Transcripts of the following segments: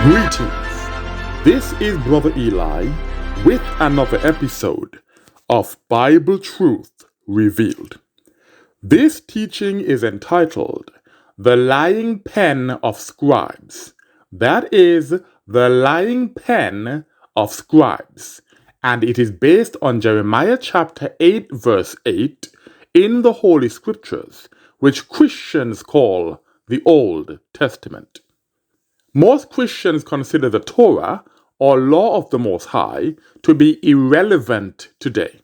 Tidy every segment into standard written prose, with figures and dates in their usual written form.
Greetings. This is Brother Eli with another episode of Bible Truth Revealed. This teaching is entitled The Lying Pen of Scribes. That is, the lying pen of scribes. And it is based on Jeremiah chapter 8 verse 8 in the Holy Scriptures, which Christians call the Old Testament. Most Christians consider the Torah, or law of the Most High, to be irrelevant today.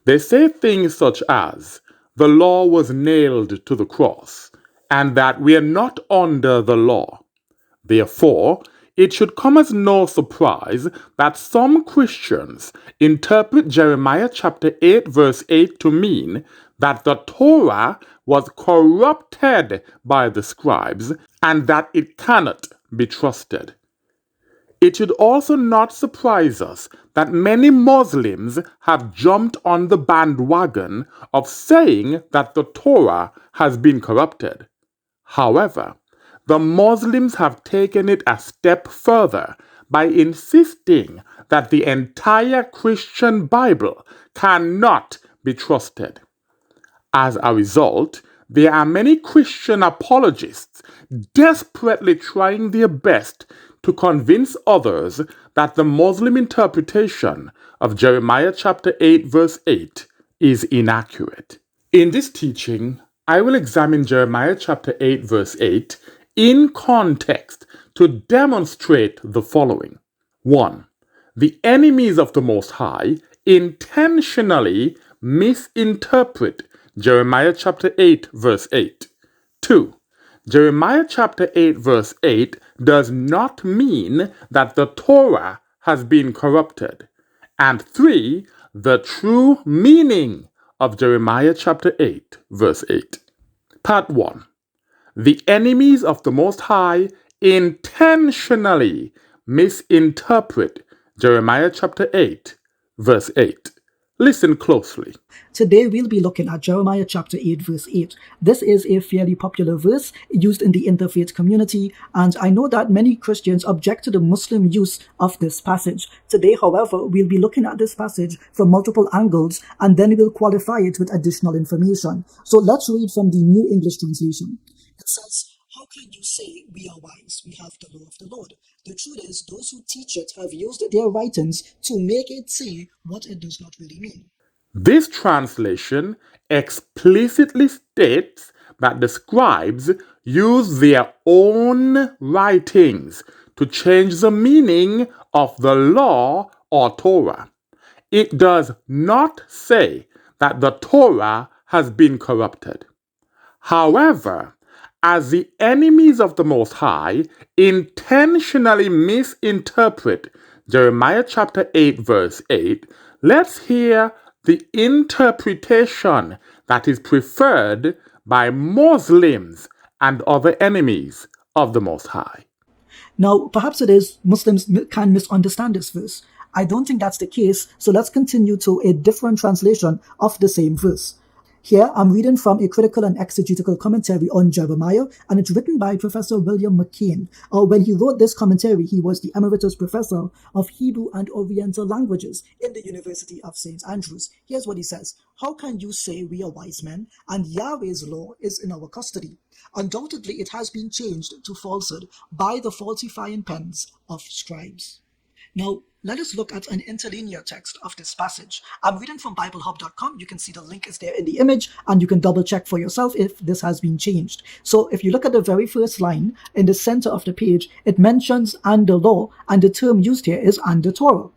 They say things such as, the law was nailed to the cross, and that we are not under the law. Therefore, it should come as no surprise that some Christians interpret Jeremiah chapter 8 verse 8 to mean that the Torah was corrupted by the scribes and that it cannot be trusted. It should also not surprise us that many Muslims have jumped on the bandwagon of saying that the Torah has been corrupted. However, the Muslims have taken it a step further by insisting that the entire Christian Bible cannot be trusted. As a result, there are many Christian apologists desperately trying their best to convince others that the Muslim interpretation of Jeremiah chapter 8 verse 8 is inaccurate. In this teaching, I will examine Jeremiah chapter 8 verse 8 in context to demonstrate the following. 1. The enemies of the Most High intentionally misinterpret Jeremiah chapter 8 verse 8. 2. Jeremiah chapter 8 verse 8 does not mean that the Torah has been corrupted. And 3. The true meaning of Jeremiah chapter 8 verse 8. Part 1. The enemies of the Most High intentionally misinterpret Jeremiah chapter 8 verse 8. Listen closely. Today we'll be looking at Jeremiah chapter 8 verse 8. This is a fairly popular verse used in the interfaith community, and I know that many Christians object to the Muslim use of this passage. Today, however, we'll be looking at this passage from multiple angles, and then we'll qualify it with additional information. So let's read from the New English Translation. It says, "How can you say we are wise? We have the law of the Lord. The truth is, those who teach it have used their writings to make it say what it does not really mean." This translation explicitly states that the scribes use their own writings to change the meaning of the law or Torah. It does not say that the Torah has been corrupted. However, as the enemies of the Most High intentionally misinterpret Jeremiah chapter 8 verse 8, let's hear the interpretation that is preferred by Muslims and other enemies of the Most High. Now, perhaps it is Muslims can misunderstand this verse. I don't think that's the case, so let's continue to a different translation of the same verse. Here, I'm reading from a critical and exegetical commentary on Jeremiah, and it's written by Professor William McCain. When he wrote this commentary, he was the Emeritus Professor of Hebrew and Oriental Languages in the University of St. Andrews. Here's what he says. "How can you say we are wise men, and Yahweh's law is in our custody? Undoubtedly, it has been changed to falsehood by the falsifying pens of scribes." Now, let us look at an interlinear text of this passage. I'm reading from BibleHub.com. You can see the link is there in the image, and you can double check for yourself if this has been changed. So if you look at the very first line in the center of the page, it mentions "and the law," and the term used here is "and the Torah."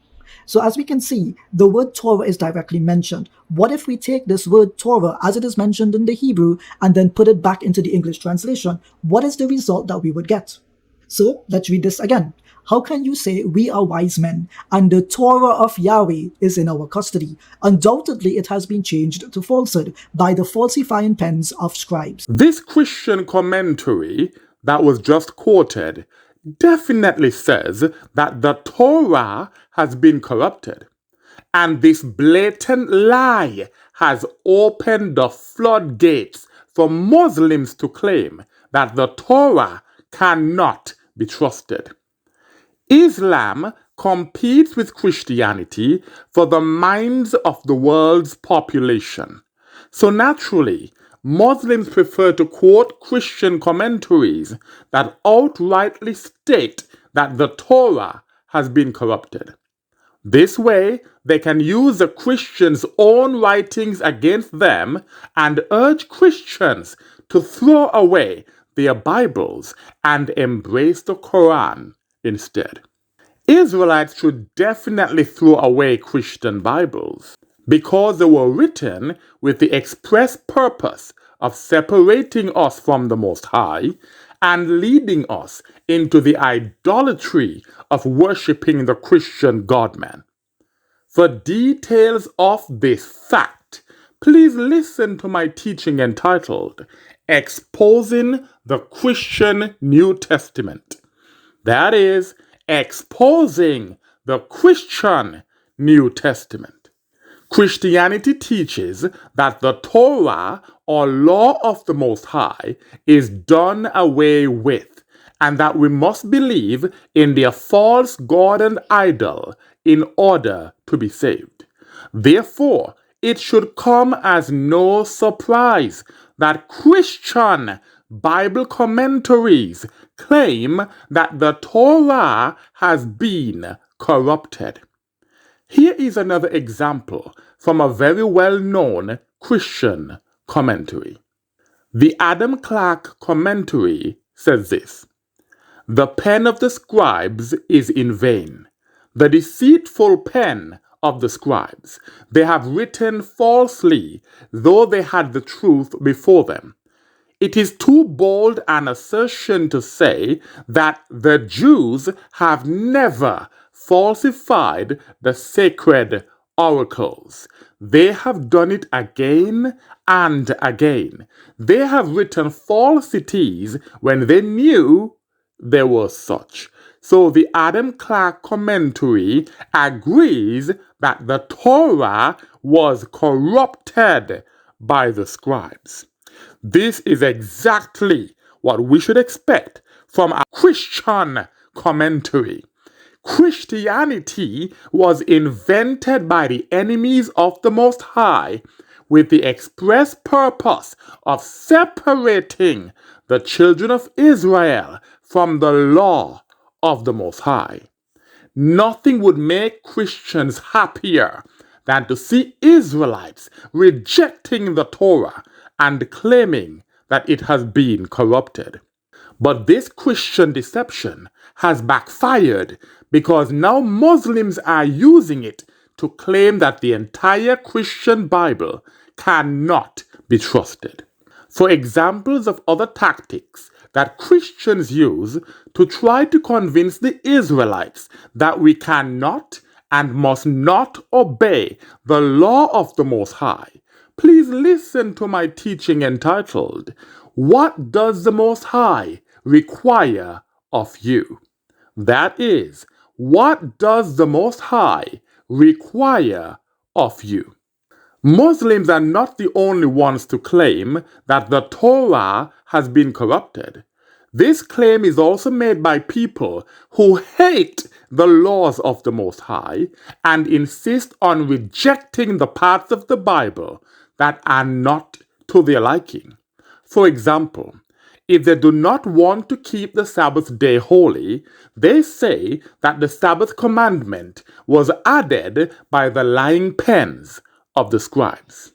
So as we can see, the word Torah is directly mentioned. What if we take this word Torah as it is mentioned in the Hebrew and then put it back into the English translation? What is the result that we would get? So let's read this again. "How can you say we are wise men, and the Torah of Yahweh is in our custody? Undoubtedly, it has been changed to falsehood by the falsifying pens of scribes." This Christian commentary that was just quoted definitely says that the Torah has been corrupted. And this blatant lie has opened the floodgates for Muslims to claim that the Torah cannot be trusted. Islam competes with Christianity for the minds of the world's population. So naturally, Muslims prefer to quote Christian commentaries that outrightly state that the Torah has been corrupted. This way, they can use the Christians' own writings against them and urge Christians to throw away their Bibles and embrace the Quran instead. Israelites should definitely throw away Christian Bibles because they were written with the express purpose of separating us from the Most High and leading us into the idolatry of worshiping the Christian God-man. For details of this fact, please listen to my teaching entitled Exposing the Christian New Testament. That is, exposing the Christian New Testament. Christianity teaches that the Torah, or law of the Most High, is done away with, and that we must believe in their false god and idol in order to be saved. Therefore, it should come as no surprise that Christian Bible commentaries claim that the Torah has been corrupted. Here is another example from a very well-known Christian commentary. The Adam Clarke commentary says this: "The pen of the scribes is in vain. The deceitful pen of the scribes. They have written falsely, though they had the truth before them. It is too bold an assertion to say that the Jews have never falsified the sacred oracles. They have done it again and again. They have written falsities when they knew there were such." So the Adam Clarke commentary agrees that the Torah was corrupted by the scribes. This is exactly what we should expect from a Christian commentary. Christianity was invented by the enemies of the Most High with the express purpose of separating the children of Israel from the law of the Most High. Nothing would make Christians happier than to see Israelites rejecting the Torah and claiming that it has been corrupted. But this Christian deception has backfired because now Muslims are using it to claim that the entire Christian Bible cannot be trusted. For examples of other tactics that Christians use to try to convince the Israelites that we cannot and must not obey the law of the Most High, please listen to my teaching entitled, What Does the Most High Require of You? That is, what does the Most High require of you? Muslims are not the only ones to claim that the Torah has been corrupted. This claim is also made by people who hate the laws of the Most High and insist on rejecting the parts of the Bible that are not to their liking. For example, if they do not want to keep the Sabbath day holy, they say that the Sabbath commandment was added by the lying pens of the scribes.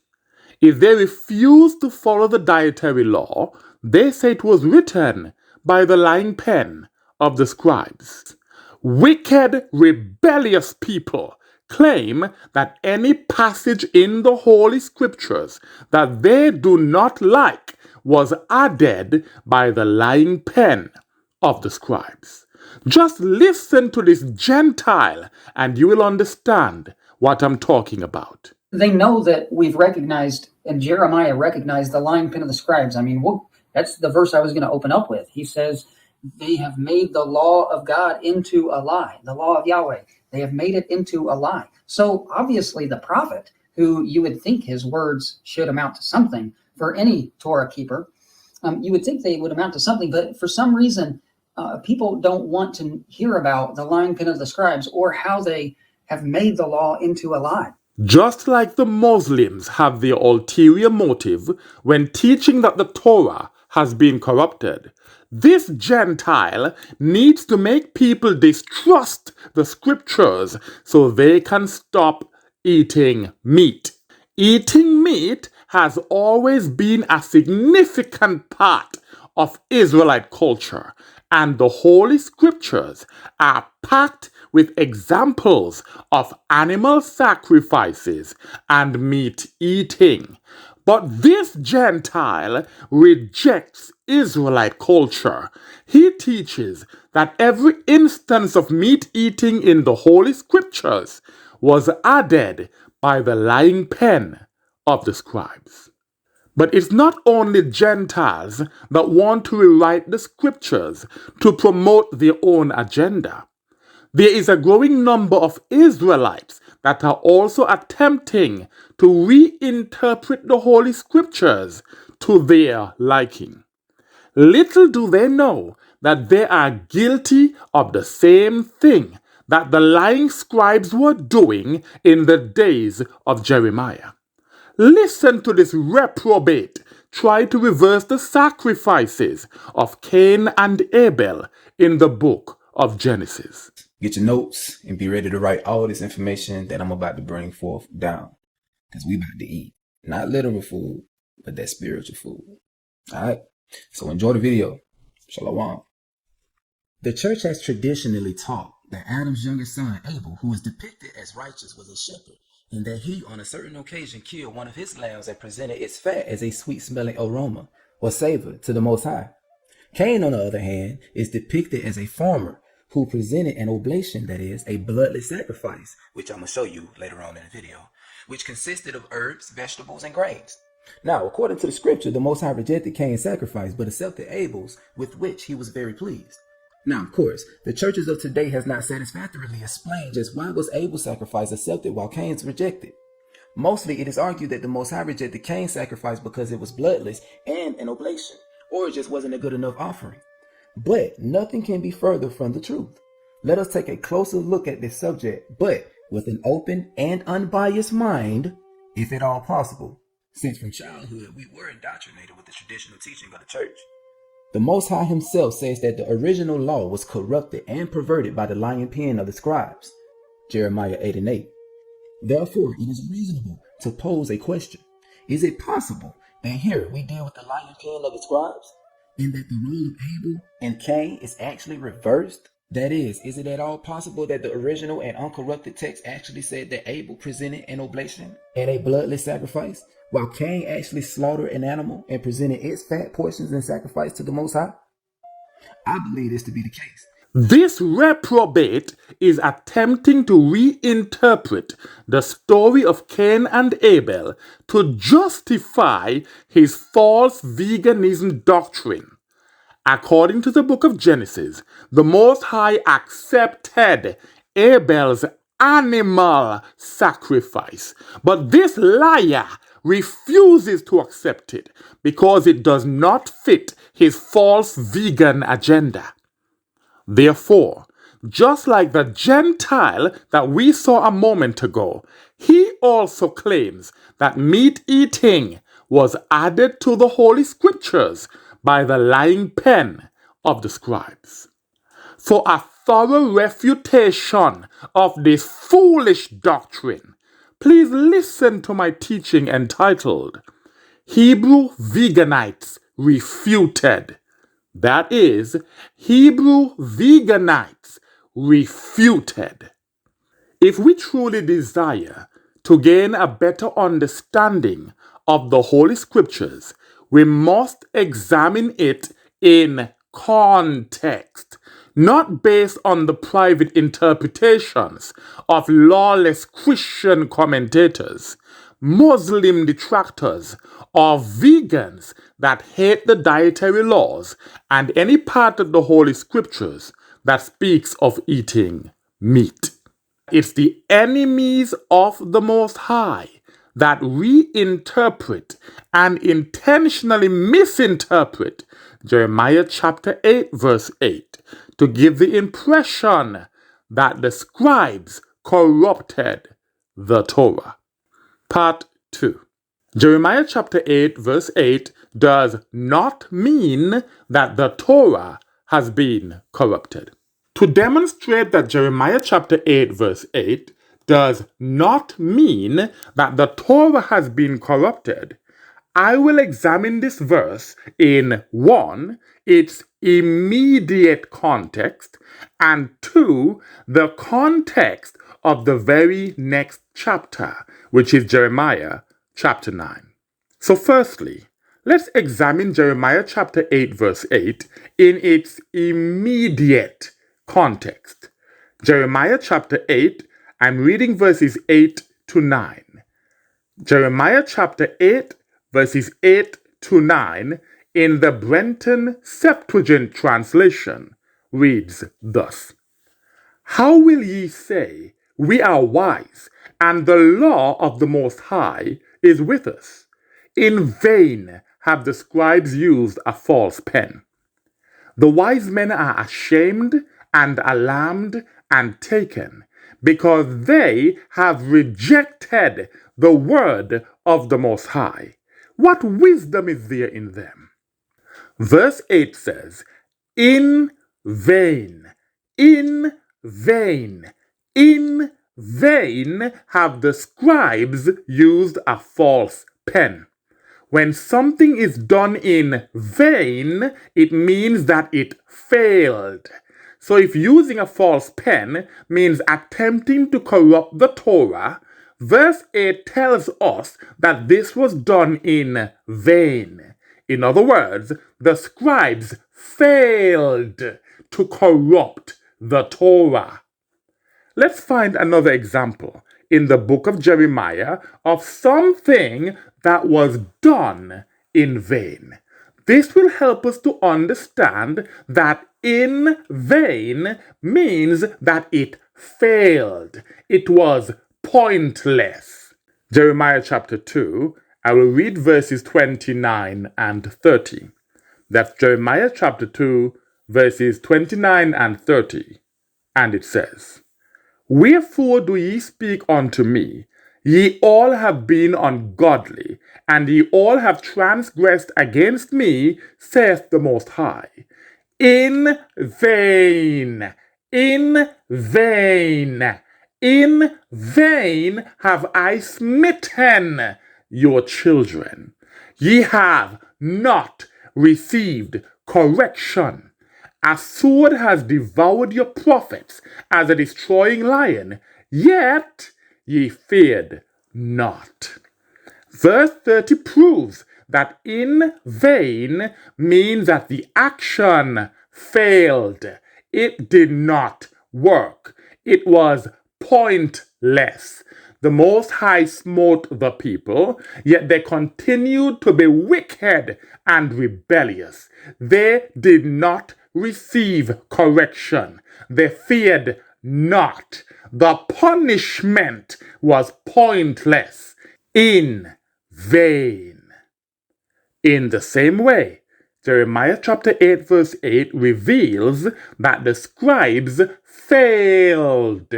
If they refuse to follow the dietary law, they say it was written by the lying pen of the scribes. Wicked, rebellious people claim that any passage in the Holy Scriptures that they do not like was added by the lying pen of the scribes. Just listen to this Gentile and you will understand what I'm talking about. They know that we've recognized, and Jeremiah recognized the lying pen of the scribes. I mean, that's the verse I was going to open up with. He says, they have made the law of God into a lie, the law of Yahweh. They have made it into a lie. So obviously the prophet, who you would think his words should amount to something for any Torah keeper, you would think they would amount to something, but for some reason, People don't want to hear about the lying pen of the scribes or how they have made the law into a lie. Just like the Muslims have their ulterior motive when teaching that the Torah has been corrupted, this Gentile needs to make people distrust the scriptures so they can stop eating meat. Eating meat has always been a significant part of Israelite culture, and the Holy Scriptures are packed with examples of animal sacrifices and meat eating. But this Gentile rejects Israelite culture. He teaches that every instance of meat eating in the Holy Scriptures was added by the lying pen of the scribes. But it's not only Gentiles that want to rewrite the scriptures to promote their own agenda. There is a growing number of Israelites that are also attempting to reinterpret the Holy Scriptures to their liking. Little do they know that they are guilty of the same thing that the lying scribes were doing in the days of Jeremiah. Listen to this reprobate try to reverse the sacrifices of Cain and Abel in the book of Genesis. Get your notes and be ready to write all this information that I'm about to bring forth down. Because we about to eat. Not literal food, but that spiritual food. Alright? So enjoy the video. Shalom. The church has traditionally taught that Adam's youngest son, Abel, who is depicted as righteous, was a shepherd, and that he, on a certain occasion, killed one of his lambs and presented its fat as a sweet-smelling aroma or savor to the Most High. Cain, on the other hand, is depicted as a farmer who presented an oblation, that is, a bloodless sacrifice, which I'm going to show you later on in the video, which consisted of herbs, vegetables, and grains. Now, according to the scripture, the Most High rejected Cain's sacrifice, but accepted Abel's, with which he was very pleased. Now, of course, the churches of today has not satisfactorily explained just why was Abel's sacrifice accepted while Cain's rejected. Mostly, it is argued that the Most High rejected Cain's sacrifice because it was bloodless and an oblation, or it just wasn't a good enough offering. But nothing can be further from the truth. Let us take a closer look at this subject, but with an open and unbiased mind, if at all possible, since from childhood we were indoctrinated with the traditional teaching of the church. The Most High himself says that the original law was corrupted and perverted by the lying pen of the scribes. Jeremiah 8:8. Therefore, it is reasonable to pose a question. Is it possible that here we deal with the lying pen of the scribes, and that the role of Abel and Cain is actually reversed? That is it at all possible that the original and uncorrupted text actually said that Abel presented an oblation and a bloodless sacrifice, while Cain actually slaughtered an animal and presented its fat portions in sacrifice to the Most High? I believe this to be the case. This reprobate is attempting to reinterpret the story of Cain and Abel to justify his false veganism doctrine. According to the book of Genesis, the Most High accepted Abel's animal sacrifice, but this liar refuses to accept it because it does not fit his false vegan agenda. Therefore, just like the Gentile that we saw a moment ago, he also claims that meat eating was added to the Holy Scriptures by the lying pen of the scribes. For a thorough refutation of this foolish doctrine, please listen to my teaching entitled Hebrew Veganites Refuted. That is, Hebrew Veganites Refuted. If we truly desire to gain a better understanding of the Holy Scriptures, we must examine it in context, not based on the private interpretations of lawless Christian commentators, Muslim detractors, or vegans that hate the dietary laws and any part of the Holy Scriptures that speaks of eating meat. It's the enemies of the Most High that reinterpret and intentionally misinterpret Jeremiah chapter 8, verse 8, to give the impression that the scribes corrupted the Torah. Part 2. Jeremiah chapter 8, verse 8 does not mean that the Torah has been corrupted. To demonstrate that Jeremiah chapter 8, verse 8 does not mean that the Torah has been corrupted, I will examine this verse in 1, its immediate context, and 2, the context of the very next chapter, which is Jeremiah chapter 9. So firstly, let's examine Jeremiah chapter 8, verse 8 in its immediate context. Jeremiah chapter 8, I'm reading verses 8 to 9. Jeremiah chapter 8, verses 8 to 9 in the Brenton Septuagint translation reads thus: How will ye say, we are wise, and the law of the Most High is with us? In vain have the scribes used a false pen. The wise men are ashamed and alarmed and taken, because they have rejected the word of the Most High. What wisdom is there in them? Verse 8 says, In vain, in vain, in vain have the scribes used a false pen. When something is done in vain, it means that it failed. So if using a false pen means attempting to corrupt the Torah, verse 8 tells us that this was done in vain. In other words, the scribes failed to corrupt the Torah. Let's find another example in the book of Jeremiah of something that was done in vain. This will help us to understand that in vain means that it failed. It was pointless. Jeremiah chapter 2, I will read verses 29 and 30. That's Jeremiah chapter 2, verses 29 and 30. And it says, Wherefore do ye speak unto me? Ye all have been ungodly, and ye all have transgressed against me, saith the Most High. In vain, in vain, in vain have I smitten your children. Ye have not received correction. A sword has devoured your prophets as a destroying lion, yet ye feared not. Verse 30 proves that in vain means that the action failed. It did not work. It was pointless. The Most High smote the people, yet they continued to be wicked and rebellious. They did not receive correction. They feared not. The punishment was pointless, in vain. In the same way, Jeremiah chapter 8 verse 8 reveals that the scribes failed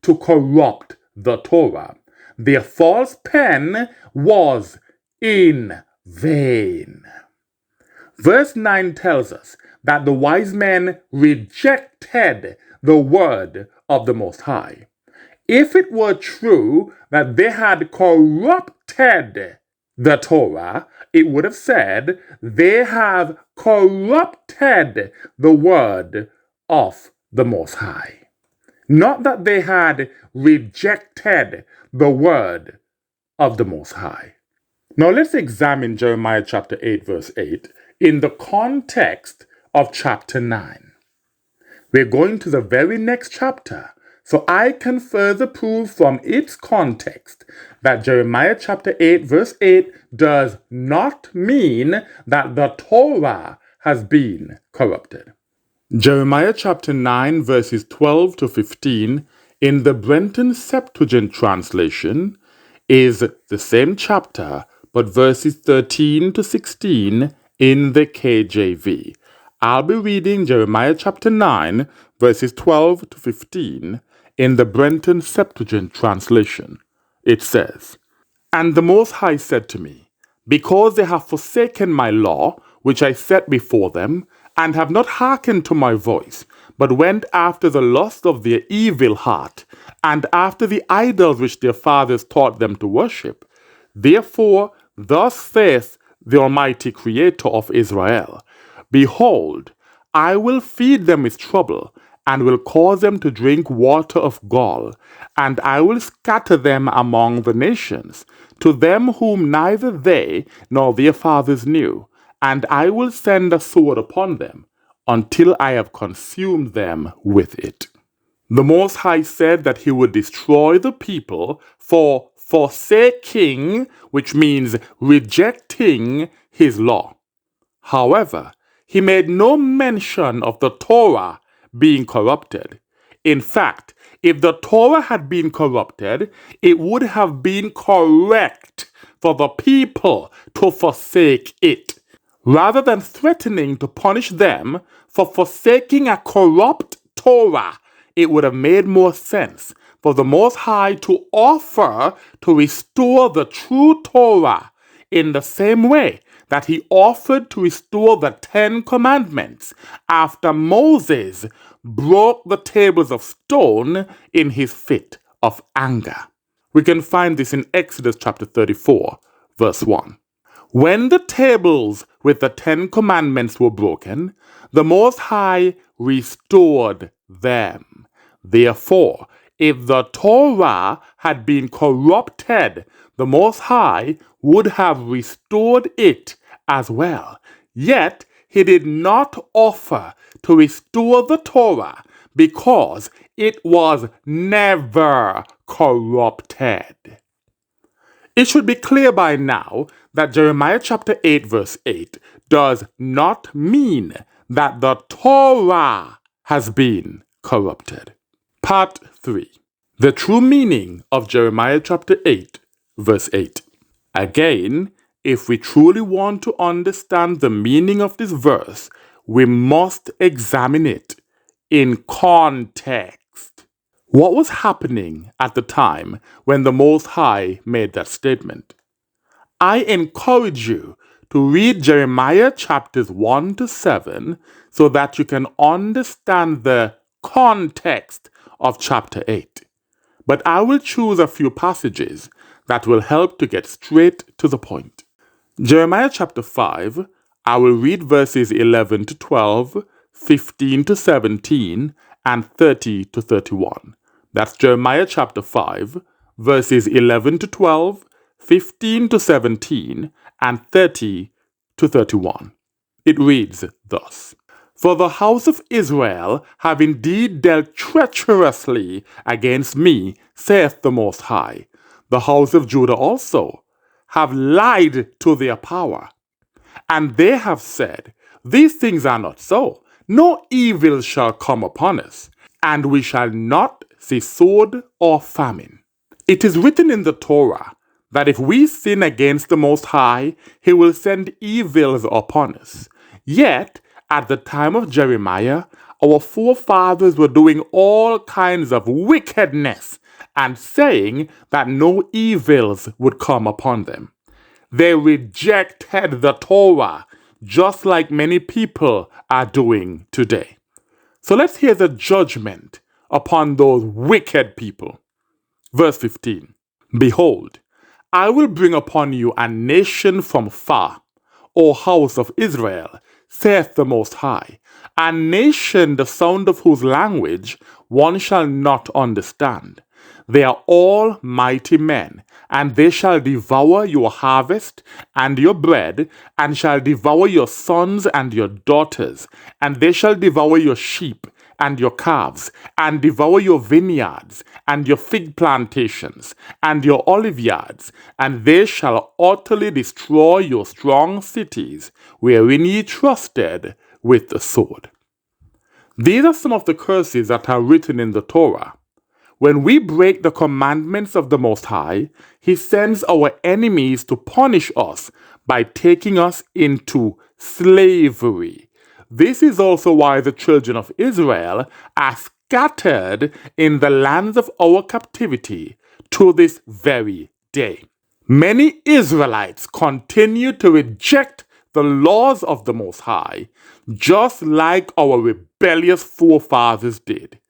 to corrupt the Torah. Their false pen was in vain. Verse 9 tells us that the wise men rejected the word of the Most High. If it were true that they had corrupted the Torah, it would have said they have corrupted the word of the Most High. Not that they had rejected the word of the Most High. Now let's examine Jeremiah chapter 8 verse 8 in the context of chapter 9. We're going to the very next chapter, so I can further prove from its context that Jeremiah chapter 8 verse 8 does not mean that the Torah has been corrupted. Jeremiah chapter 9 verses 12 to 15 in the Brenton Septuagint translation is the same chapter, but verses 13 to 16 in the KJV. I'll be reading Jeremiah chapter 9, verses 12 to 15 in the Brenton Septuagint translation. It says, "And the Most High said to me, Because they have forsaken my law, which I set before them, and have not hearkened to my voice, but went after the lust of their evil heart, and after the idols which their fathers taught them to worship. Therefore, thus saith the Almighty Creator of Israel, Behold, I will feed them with trouble, and will cause them to drink water of gall, and I will scatter them among the nations, to them whom neither they nor their fathers knew, and I will send a sword upon them, until I have consumed them with it." The Most High said that he would destroy the people for forsaking, which means rejecting, his law. However, he made no mention of the Torah being corrupted. In fact, if the Torah had been corrupted, it would have been correct for the people to forsake it. Rather than threatening to punish them for forsaking a corrupt Torah, it would have made more sense for the Most High to offer to restore the true Torah in the same way that he offered to restore the 10 Commandments after Moses broke the tables of stone in his fit of anger. We can find this in Exodus chapter 34, verse 1. When the tables with the 10 Commandments were broken, the Most High restored them. Therefore, if the Torah had been corrupted, the Most High would have restored it as well. Yet, he did not offer to restore the Torah because it was never corrupted. It should be clear by now that Jeremiah chapter 8 verse 8 does not mean that the Torah has been corrupted. Part 3. The true meaning of Jeremiah chapter 8 verse 8. Again, if we truly want to understand the meaning of this verse, we must examine it in context. What was happening at the time when the Most High made that statement? I encourage you to read Jeremiah chapters 1 to 7 so that you can understand the context of chapter 8. But I will choose a few passages that will help to get straight to the point. Jeremiah chapter 5, I will read verses 11 to 12, 15 to 17, and 30 to 31. That's Jeremiah chapter 5, verses 11 to 12, 15 to 17, and 30 to 31. It reads thus: For the house of Israel have indeed dealt treacherously against me, saith the Most High. The house of Judah also have lied to their power. And they have said, These things are not so. No evil shall come upon us, and we shall not see sword or famine. It is written in the Torah that if we sin against the Most High, he will send evils upon us. Yet, at the time of Jeremiah, our forefathers were doing all kinds of wickedness and saying that no evils would come upon them. They rejected the Torah, just like many people are doing today. So let's hear the judgment upon those wicked people. Verse 15. Behold, I will bring upon you a nation from far, O house of Israel, saith the Most High, a nation the sound of whose language one shall not understand. They are all mighty men, and they shall devour your harvest and your bread, and shall devour your sons and your daughters, and they shall devour your sheep and your calves, and devour your vineyards, and your fig plantations, and your olive yards, and they shall utterly destroy your strong cities, wherein ye trusted with the sword. These are some of the curses that are written in the Torah. When we break the commandments of the Most High, he sends our enemies to punish us by taking us into slavery. This is also why the children of Israel are scattered in the lands of our captivity to this very day. Many Israelites continue to reject the laws of the Most High, just like our rebellious forefathers did.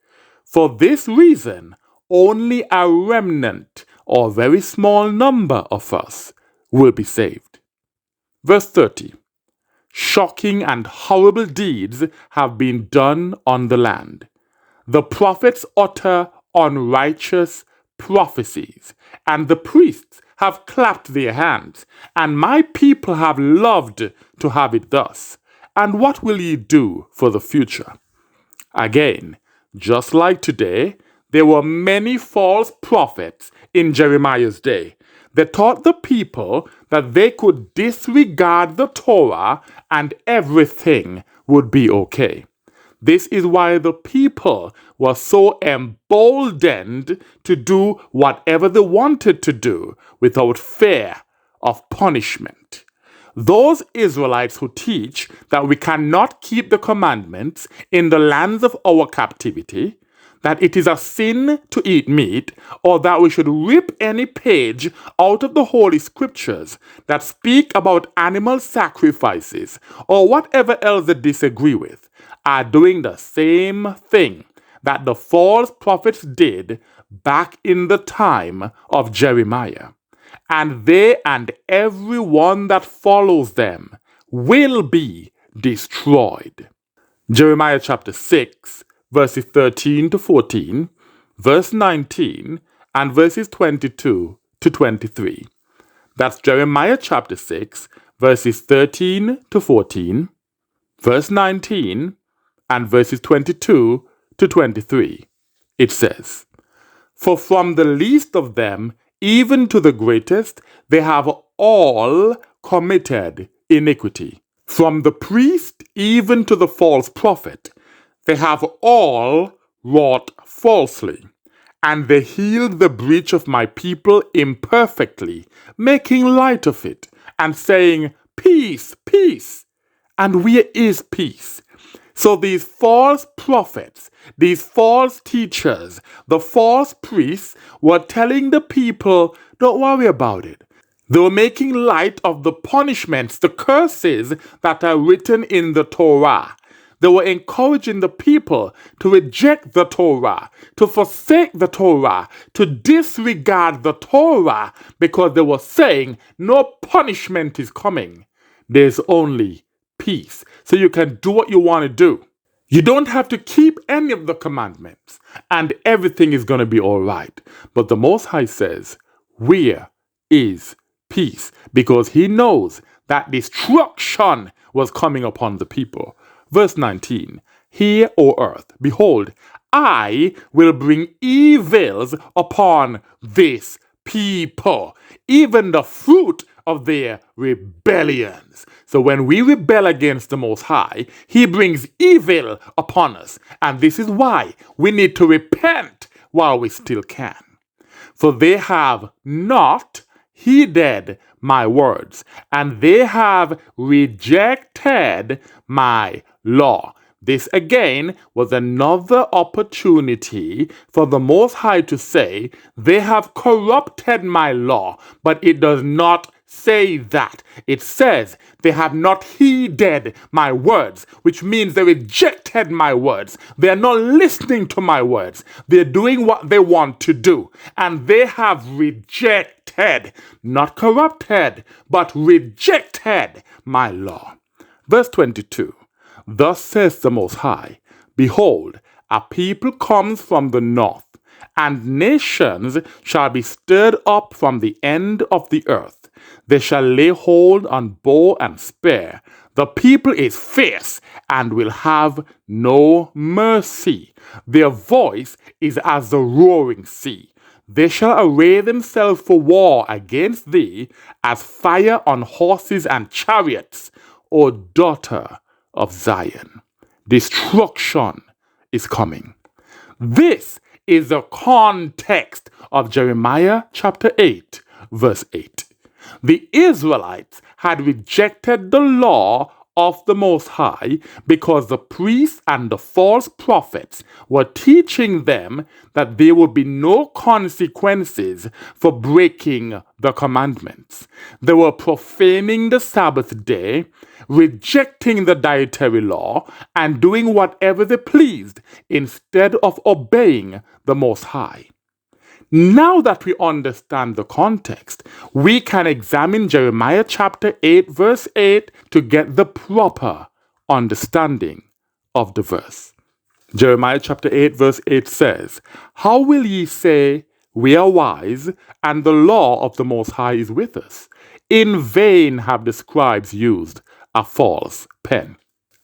For this reason, only a remnant or very small number of us will be saved. Verse 30. Shocking and horrible deeds have been done on the land. The prophets utter unrighteous prophecies, and the priests have clapped their hands, and my people have loved to have it thus. And what will ye do for the future? Again, just like today, there were many false prophets in Jeremiah's day. They taught the people that they could disregard the Torah and everything would be okay. This is why the people were so emboldened to do whatever they wanted to do without fear of punishment. Those Israelites who teach that we cannot keep the commandments in the lands of our captivity, that it is a sin to eat meat, or that we should rip any page out of the Holy Scriptures that speak about animal sacrifices, or whatever else they disagree with, are doing the same thing that the false prophets did back in the time of Jeremiah. And they and everyone that follows them will be destroyed. Jeremiah chapter 6, verses 13 to 14, verse 19, and verses 22 to 23. That's Jeremiah chapter 6, verses 13 to 14, verse 19, and verses 22 to 23. It says, For from the least of them even to the greatest, they have all committed iniquity. From the priest even to the false prophet, they have all wrought falsely. And they healed the breach of my people imperfectly, making light of it, and saying, Peace, peace. And where is peace? So these false prophets, these false teachers, the false priests were telling the people, don't worry about it. They were making light of the punishments, the curses that are written in the Torah. They were encouraging the people to reject the Torah, to forsake the Torah, to disregard the Torah, because they were saying no punishment is coming. There's only peace. So you can do what you want to do. You don't have to keep any of the commandments, and everything is going to be all right. But the Most High says, where is peace? Because he knows that destruction was coming upon the people. Verse 19, Hear, O earth, behold, I will bring evils upon this people, even the fruit of their rebellions. So when we rebel against the Most High, he brings evil upon us. And this is why we need to repent while we still can. For they have not heeded my words, and they have rejected my law. This again was another opportunity for the Most High to say, they have corrupted my law, but it does not say that. It says they have not heeded my words, which means they rejected my words. They are not listening to my words. They're doing what they want to do. And they have rejected, not corrupted, but rejected my law. Verse 22. Thus says the Most High, Behold, a people comes from the north, and nations shall be stirred up from the end of the earth. They shall lay hold on bow and spear. The people is fierce and will have no mercy. Their voice is as the roaring sea. They shall array themselves for war against thee, as fire on horses and chariots, O daughter of Zion. Destruction is coming. This is the context of Jeremiah chapter 8, verse 8. The Israelites had rejected the law of the Most High because the priests and the false prophets were teaching them that there would be no consequences for breaking the commandments. They were profaning the Sabbath day, rejecting the dietary law, and doing whatever they pleased instead of obeying the Most High. Now that we understand the context, we can examine Jeremiah chapter 8 verse 8 to get the proper understanding of the verse. Jeremiah chapter 8 verse 8 says, "How will ye say, we are wise, and the law of the Most High is with us? In vain have the scribes used a false pen."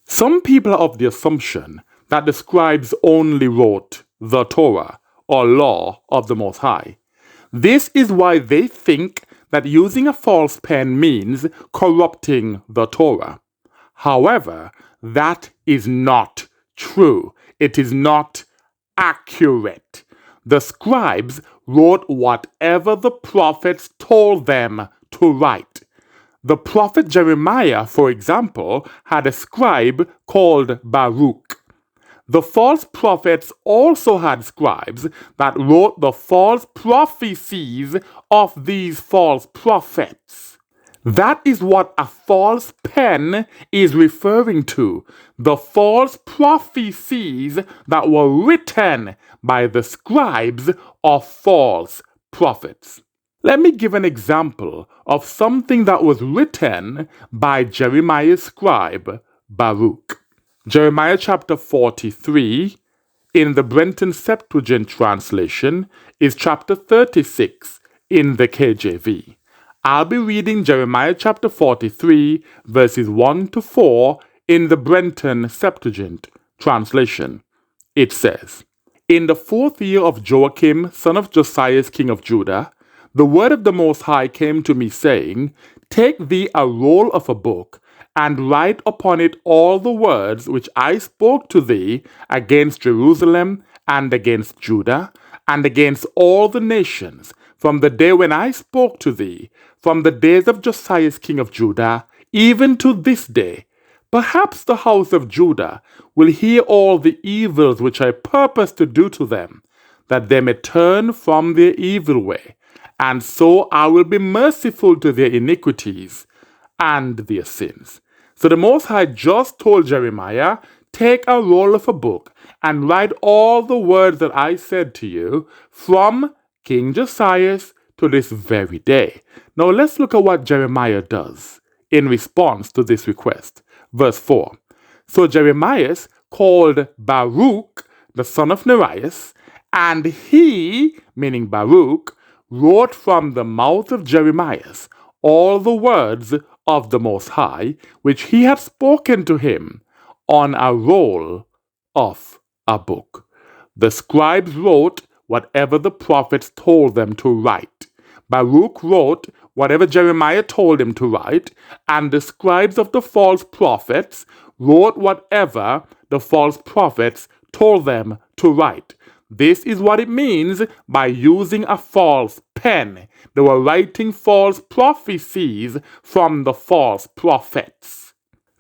Some people are of the assumption that the scribes only wrote the Torah, or law of the Most High. This is why they think that using a false pen means corrupting the Torah. However, that is not true. It is not accurate. The scribes wrote whatever the prophets told them to write. The prophet Jeremiah, for example, had a scribe called Baruch. The false prophets also had scribes that wrote the false prophecies of these false prophets. That is what a false pen is referring to. The false prophecies that were written by the scribes of false prophets. Let me give an example of something that was written by Jeremiah's scribe, Baruch. Jeremiah chapter 43 in the Brenton Septuagint translation is chapter 36 in the KJV. I'll be reading Jeremiah chapter 43 verses 1 to 4 in the Brenton Septuagint translation. It says, "In the 4th year of Joachim, son of Josiah, king of Judah, the word of the Most High came to me, saying, Take thee a roll of a book, and write upon it all the words which I spoke to thee against Jerusalem and against Judah, and against all the nations, from the day when I spoke to thee, from the days of Josiah king of Judah, even to this day. Perhaps the house of Judah will hear all the evils which I purpose to do to them, that they may turn from their evil way, and so I will be merciful to their iniquities and their sins." So the Most High just told Jeremiah, take a roll of a book and write all the words that I said to you from King Josiah to this very day. Now let's look at what Jeremiah does in response to this request. Verse 4. "So Jeremiah called Baruch, the son of Neriah, and he," meaning Baruch, "wrote from the mouth of Jeremiah all the words of the Most High, which he had spoken to him, on a roll of a book." The scribes wrote whatever the prophets told them to write. Baruch wrote whatever Jeremiah told him to write, and the scribes of the false prophets wrote whatever the false prophets told them to write. This is what it means by using a false pen. They were writing false prophecies from the false prophets.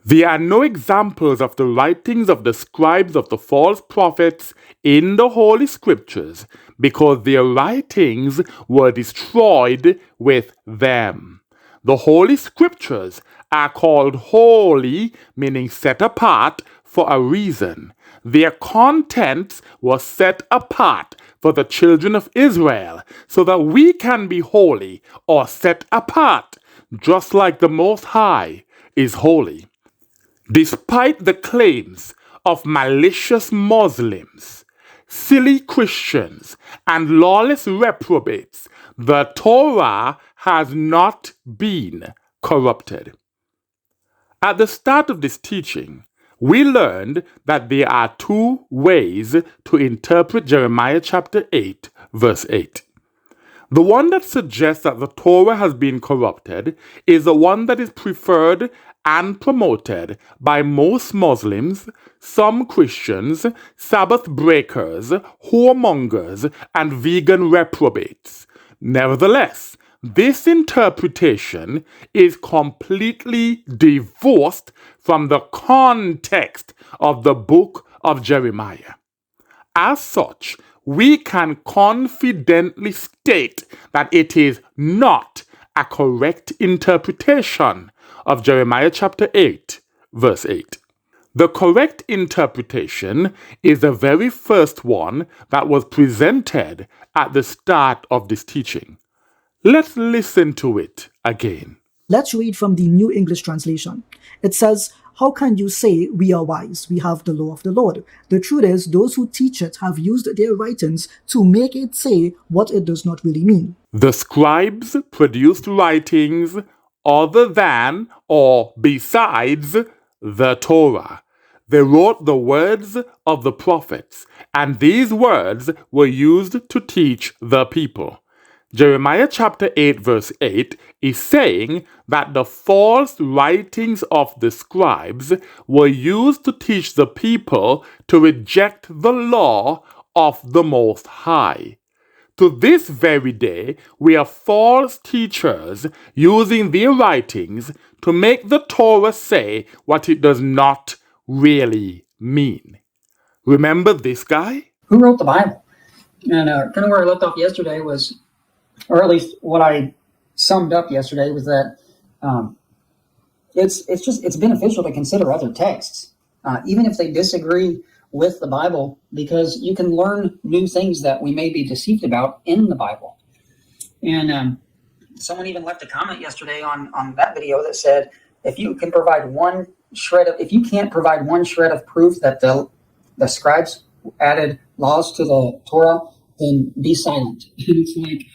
There are no examples of the writings of the scribes of the false prophets in the Holy Scriptures because their writings were destroyed with them. The Holy Scriptures are called holy, meaning set apart, for a reason. Their contents was set apart for the children of Israel so that we can be holy or set apart, just like the Most High is holy. Despite the claims of malicious Muslims, silly Christians, and lawless reprobates, the Torah has not been corrupted. At the start of this teaching, we learned that there are two ways to interpret Jeremiah chapter 8, verse 8. The one that suggests that the Torah has been corrupted is the one that is preferred and promoted by most Muslims, some Christians, Sabbath breakers, whoremongers, and vegan reprobates. Nevertheless, this interpretation is completely divorced from the context of the book of Jeremiah. As such, we can confidently state that it is not a correct interpretation of Jeremiah chapter 8, verse 8. The correct interpretation is the very first one that was presented at the start of this teaching. Let's listen to it again. Let's read from the New English Translation. It says, "How can you say we are wise? We have the law of the Lord. The truth is, those who teach it have used their writings to make it say what it does not really mean." The scribes produced writings other than or besides the Torah. They wrote the words of the prophets, and these words were used to teach the people. Jeremiah chapter 8 verse 8 is saying that the false writings of the scribes were used to teach the people to reject the law of the Most High. To this very day, we have false teachers using their writings to make the Torah say what it does not really mean. Remember this guy? Who wrote the Bible? And kind of where I left off yesterday was, or at least what I summed up yesterday was that it's beneficial to consider other texts, even if they disagree with the Bible, because you can learn new things that we may be deceived about in the Bible. And someone even left a comment yesterday on that video that said, if you can't provide one shred of proof that the scribes added laws to the Torah, then be silent. And it's like, the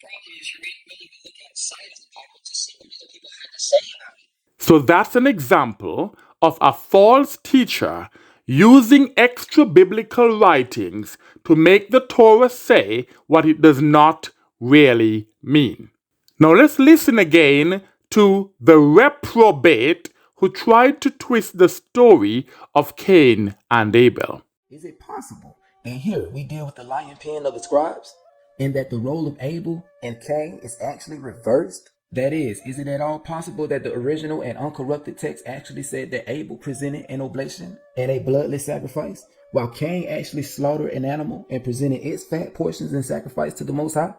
problem is you're not willing to look outside of the Bible to see what other people had to say about it. So that's an example of a false teacher using extra biblical writings to make the Torah say what it does not really mean. Now let's listen again to the reprobate who tried to twist the story of Cain and Abel. Is it possible? And here we deal with the lying pen of the scribes, and that the role of Abel and Cain is actually reversed? That is it at all possible that the original and uncorrupted text actually said that Abel presented an oblation and a bloodless sacrifice, while Cain actually slaughtered an animal and presented its fat portions in sacrifice to the Most High?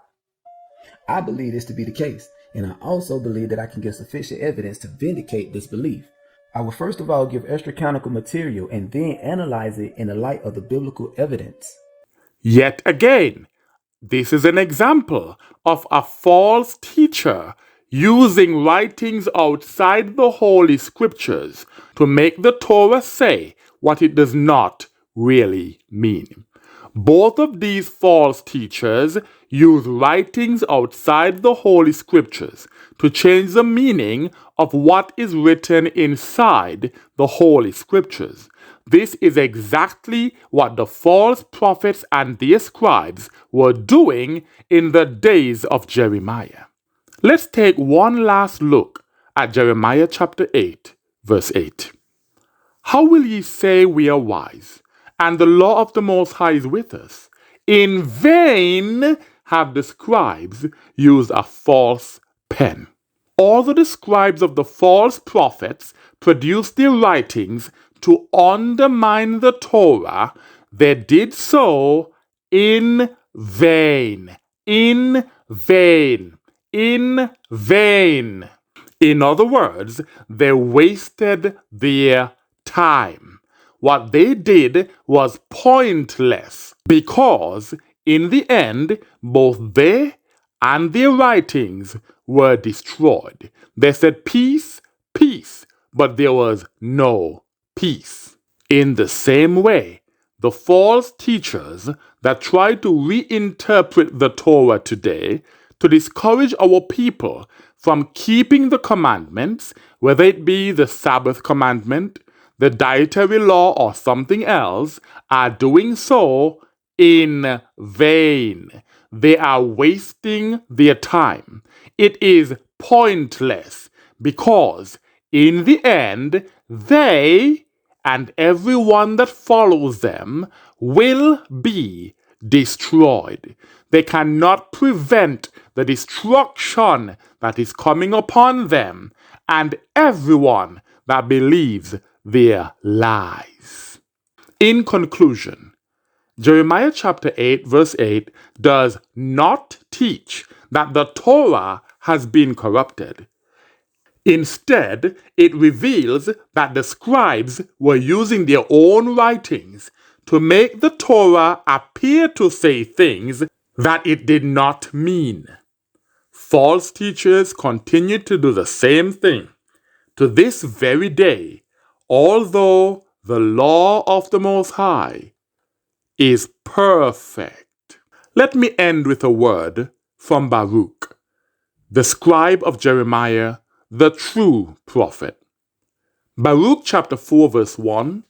I believe this to be the case, and I also believe that I can give sufficient evidence to vindicate this belief. I will first of all give extra canonical material and then analyze it in the light of the biblical evidence. Yet again, this is an example of a false teacher using writings outside the Holy Scriptures to make the Torah say what it does not really mean. Both of these false teachers use writings outside the Holy Scriptures to change the meaning of what is written inside the Holy Scriptures. This is exactly what the false prophets and their scribes were doing in the days of Jeremiah. Let's take one last look at Jeremiah chapter 8, verse 8. How will ye say we are wise, and the law of the Most High is with us? In vain have the scribes used a false pen. Although the scribes of the false prophets produced their writings to undermine the Torah, they did so in vain. In vain. In vain. In other words, they wasted their time. What they did was pointless because in the end, both they and their writings were destroyed. They said peace, peace, but there was no peace. In the same way, the false teachers that try to reinterpret the Torah today to discourage our people from keeping the commandments, whether it be the Sabbath commandment, the dietary law, or something else, are doing so in vain. They are wasting their time. It is pointless because in the end, they and everyone that follows them will be destroyed. They cannot prevent the destruction that is coming upon them and everyone that believes their lies. In conclusion, Jeremiah chapter 8 verse 8 does not teach that the Torah has been corrupted. Instead, it reveals that the scribes were using their own writings to make the Torah appear to say things that it did not mean. False teachers continue to do the same thing to this very day, although the law of the Most High is perfect. Let me end with a word from Baruch, the scribe of Jeremiah, the true prophet. Baruch chapter 4 verse 1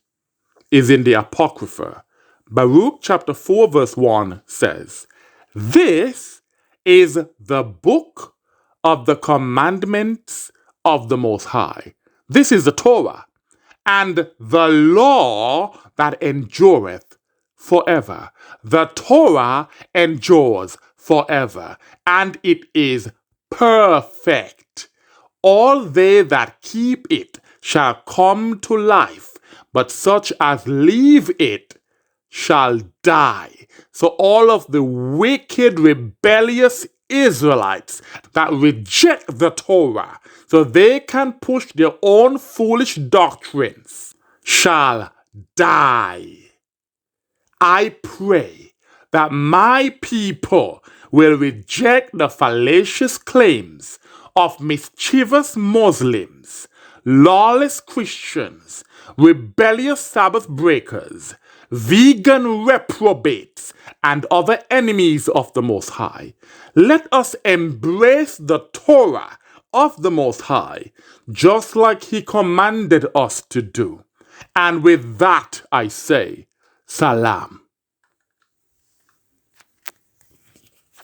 is in the Apocrypha. Baruch chapter 4 verse 1 says, "This is the book of the commandments of the Most High." This is the Torah, and the law that endureth forever. The Torah endures forever, and it is perfect. All they that keep it shall come to life, but such as leave it shall die. So all of the wicked, rebellious Israelites that reject the Torah so they can push their own foolish doctrines shall die. I pray that my people will reject the fallacious claims of mischievous Muslims, lawless Christians, rebellious Sabbath breakers, vegan reprobates, and other enemies of the Most High. Let us embrace the Torah of the Most High, just like He commanded us to do. And with that I say, Salam.